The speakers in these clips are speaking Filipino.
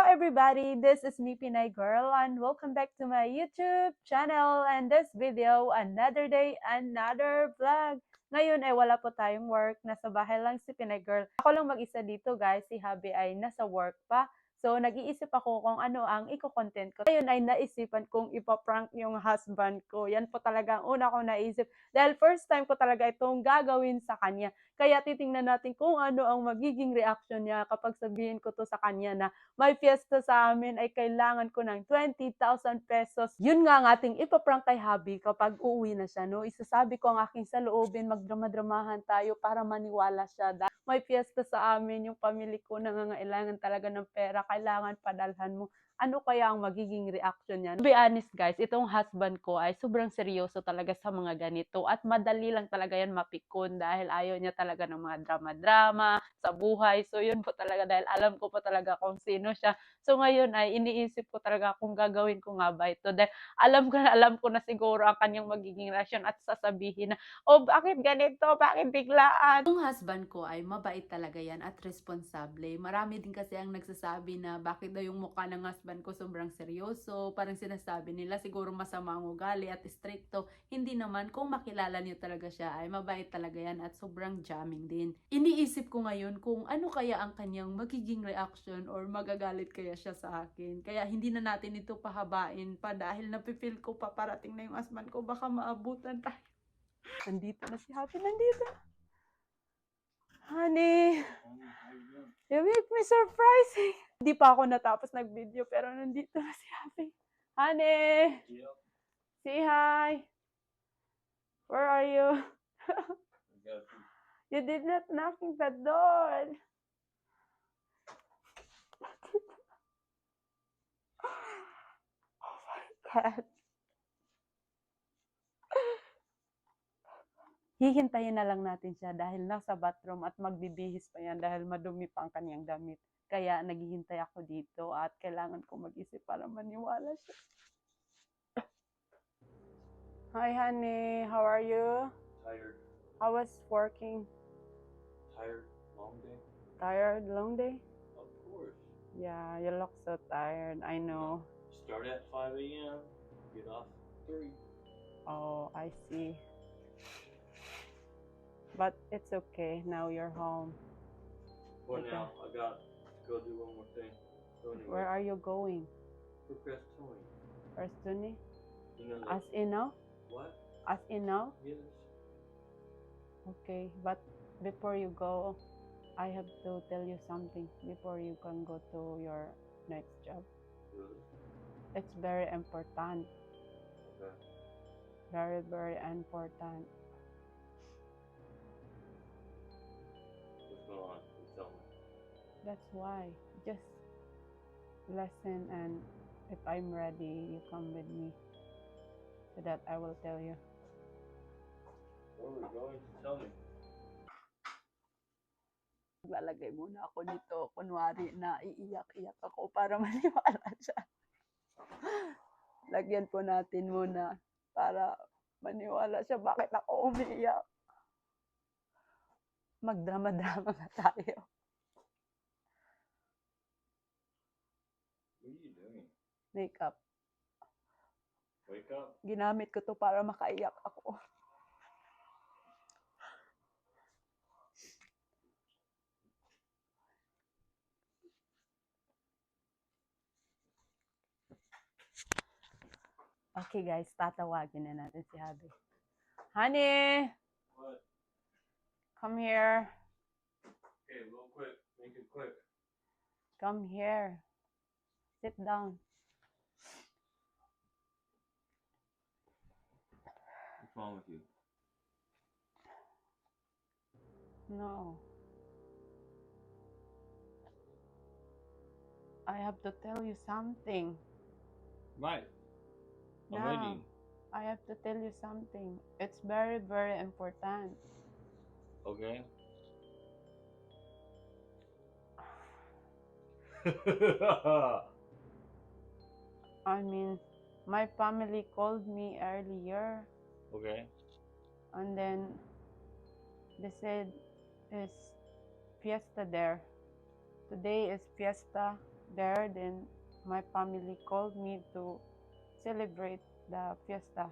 everybody, this is me Pinay Girl and welcome back to my YouTube channel and this video, another day, another vlog. Ngayon ay wala po tayong work, nasa bahay lang si Pinay Girl. Ako lang mag-isa dito guys, si Habi ay nasa work pa. So nag-iisip ako kung ano ang i-content ko. Ngayon ay naisipan kong ipaprank yung husband ko. Yan po talaga ang una ko naisip. Dahil first time ko talaga itong gagawin sa kanya. Kaya titingnan natin kung ano ang magiging reaction niya kapag sabihin ko to sa kanya na may fiesta sa amin ay kailangan ko ng 20,000 pesos. Yun nga ang ating ipaprank kay Habi kapag uuwi na siya. No? Isasabi ko ang aking saloobin, magdrama-dramahan tayo para maniwala siya. May fiesta sa amin, yung pamilya ko nangangailangan talaga ng pera, kailangan padalhan mo. Ano kaya ang magiging reaction niya? To be honest guys, itong husband ko ay sobrang seryoso talaga sa mga ganito at madali lang talaga yan mapikon dahil ayaw niya talaga ng mga drama-drama sa buhay. So yun po talaga dahil alam ko po talaga kung sino siya. So ngayon ay iniisip ko talaga kung gagawin ko nga ba ito dahil alam ko na siguro ang kanyang magiging reaction at sasabihin na, oh bakit ganito, bakit biglaan? Yung husband ko ay mabait talaga yan at responsable. Marami din kasi ang nagsasabi na bakit daw yung mukha ng husband ko sobrang seryoso. Parang sinasabi nila siguro masama ang ugali at stricto. Hindi naman, kung makilala niyo talaga siya ay mabait talaga yan at sobrang jamming din. Iniisip ko ngayon kung ano kaya ang kanyang magiging reaction or magagalit kaya siya sa akin. Kaya hindi na natin ito pahabain pa dahil napipil ko pa parating na yung husband ko. Baka maabutan tayo. Nandito na si Happy, nandito. Honey, you make me surprising. Hindi pa ako natapos nag-video pero nandito na si Happy. Honey, say hi. Where are you? You did not knocking the door. Oh my God. Hihintayin na lang natin siya dahil nasa bathroom at magbibihis pa yan dahil madumi pa ang kanyang damit. Kaya naghihintay ako dito at kailangan ko mag-isip para maniwala siya. Hi honey, how are you? Tired. How was working? Tired. Long day. Tired, long day? Of course. Yeah, you look so tired, I know. Start at 5 a.m. Get off 3. Oh, I see. But it's okay, now you're home. Well, Okay. now I got to go do one more thing. So anyway, Where are you going? progress towing. First Tuni? You know As in now? what? As in now? Yes. Okay, but before you go, I have to tell you something before you can go to your next job. Really? It's very important. Okay. Very, very important. What's going on? You tell me. That's why. Just listen, and if I'm ready, you come with me so that I will tell you. Where are we going? Tell me. Lalagay muna ako nito. Kunwari na iiyak-iyak ako para maniwala siya. Lagyan po natin muna para maniwala siya bakit ako umiiyak. Magdrama-drama na tayo. What are you doing? Makeup. Wake up. Ginamit ko to para makaiyak ako. Okay guys, tatawagin na natin si Habi. Honey, What? come here. Okay, real quick. Make it quick. Come here. Sit down. What's wrong with you? No. I have to tell you something. Right. I'm No. waiting. I have to tell you something. It's very, very important. Okay. I mean, my family called me earlier Okay. and then they said it's fiesta there. Today is fiesta there. Then my family called me to celebrate the fiesta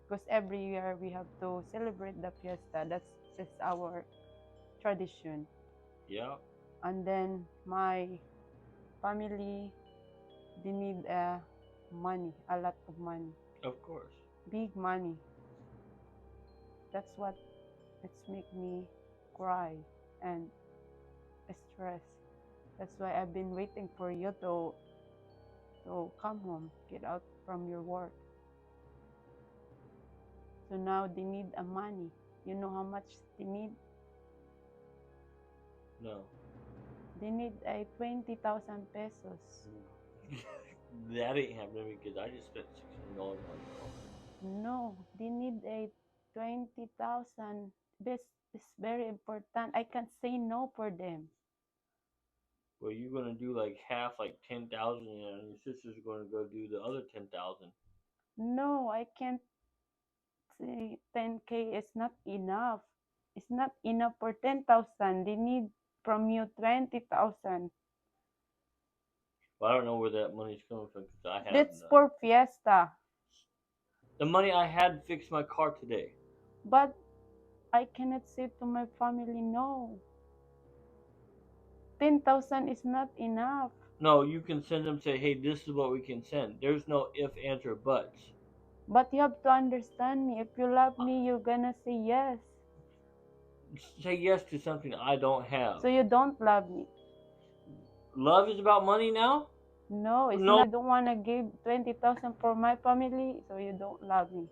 because every year we have to celebrate the fiesta. That's just our tradition. Yeah. And then my family, they need money, a lot of money, Of course. big money. That's what it's make me cry and stress. That's why I've been waiting for you to come home, get out from your work. So now they need a money. You know how much they need? No. They need a 20,000 pesos. That ain't happening because I just spent $600 on the car. No, they need a 20,000. This is very important. I can't say no for them. Well, you're gonna do like half, like 10,000, and your sister's gonna go do the other 10,000. No, I can't say 10K is not enough. It's not enough for 10,000. They need from you 20,000. Well, I don't know where that money's coming from because I have That's none. for fiesta. The money I had fixed my car today. But I cannot say to my family no. 10,000 is not enough. No, you can send them, say, hey, this is what we can send. There's no if, ands, or buts. But you have to understand me. If you love me, you're gonna say yes. Say yes to something I don't have. So you don't love me. Love is about money now? No, it's No. not. I don't wanna give 20,000 for my family, so you don't love me.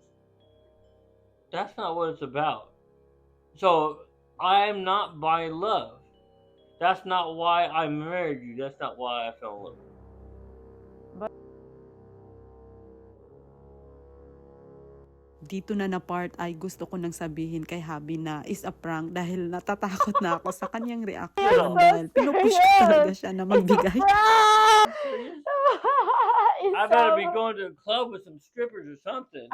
That's not what it's about. So, I am not by love. That's not why I married you. That's not why I fell in love. Dito na part ay gusto ko nang sabihin kay Habi na is a prank dahil natatakot na ako sa kanyang reaction dahil pinupush ko talaga siya na magbigay. I better be going to a club with some strippers or something.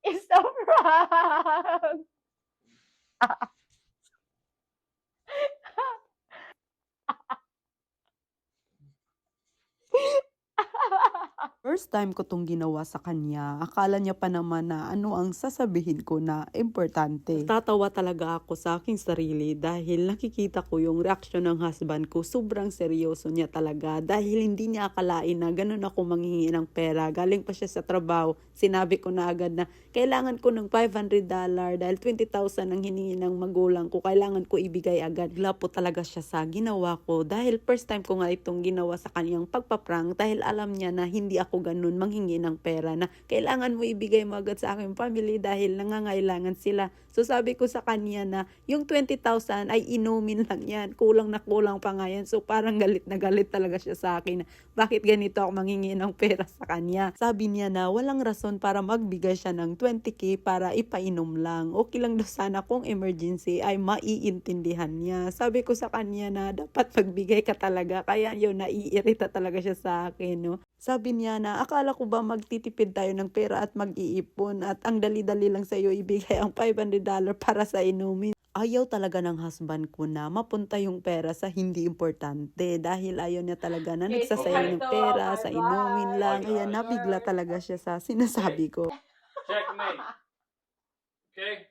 It's a prank. First time ko tong ginawa sa kanya, akala niya pa naman na ano ang sasabihin ko na importante. Tatawa talaga ako sa aking sarili dahil nakikita ko yung reaksyon ng husband ko. Sobrang seryoso niya talaga dahil hindi niya akalain na ganun ako manghingi ng pera. Galing pa siya sa trabaho, sinabi ko na agad na kailangan ko ng $500 dahil 20,000 ang hiningi ng magulang ko. Kailangan ko ibigay agad. Bigla po talaga siya sa ginawa ko dahil first time ko nga itong ginawa sa kanyang pagpaprank dahil alam niya na hindi ako ganun manghingi ng pera na kailangan mo ibigay mo agad sa aking family dahil nangangailangan sila. So sabi ko sa kanya na yung 20,000 ay inumin lang yan. Kulang na kulang pa nga yan. So parang galit na galit talaga siya sa akin. Bakit ganito ako manghingi ng pera sa kanya? Sabi niya na walang rason para magbigay siya ng 20K para ipainom lang. Okay lang daw sana kung emergency ay maiintindihan niya. Sabi ko sa kanya na dapat magbigay ka talaga. Kaya yun, naiirita talaga siya sa akin. No? Sabi niya na akala ko ba magtitipid tayo ng pera at mag-iipon at ang dali-dali lang sa'yo ibigay ang $500 para sa inumin. Ayaw talaga ng husband ko na mapunta yung pera sa hindi importante dahil ayaw niya talaga na nagsasayang ng pera sa inumin lang. Kaya nabigla talaga siya sa sinasabi ko. Checkmate. Okay?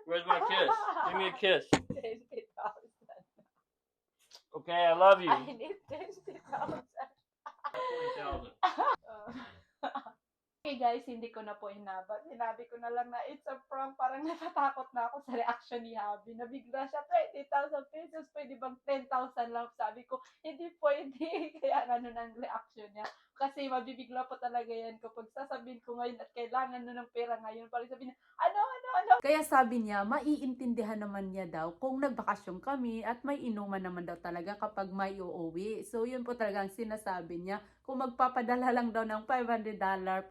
Where's my kiss? Give me a kiss. 20,000. Okay, I love you. I need 20,000. 20,000. Okay guys, hindi ko na po hinabad. Sinabi ko na lang na it's a prank. Parang natatakot na ako sa reaction ni Habi. Nabigla siya, 20,000 pesos. Pwede bang 10,000 lang? Sabi ko, hindi pwede. Kaya ganun ang reaction niya. Kasi mabibigla po talaga yan kapag sasabihin ko ngayon at kailangan na ng pera ngayon. Parang sabihin niya, ano? Kaya sabi niya, maiintindihan naman niya daw kung nagbakasyon kami at may inuman naman daw talaga kapag may uuwi. So yun po talaga ang sinasabi niya. kung magpapadala lang daw ng $500,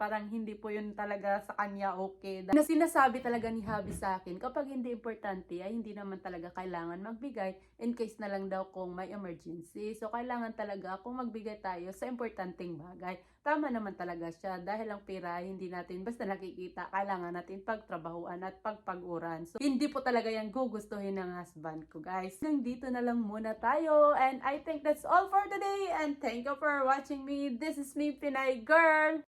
parang hindi po yun talaga sa kanya okay. Na sinasabi talaga ni hubby sa akin, kapag hindi importante ay hindi naman talaga kailangan magbigay in case na lang daw kung may emergency. So kailangan talaga kung magbigay tayo sa importanteng bagay. Tama naman talaga siya dahil ang pera hindi natin basta nakikita, kailangan natin pagtrabahuan at pagpaguran. So hindi po talaga yan gugustuhin ng husband ko, guys. Hanggang dito na lang muna tayo, and I think that's all for today, and thank you for watching me. This is me, Pinay Girl.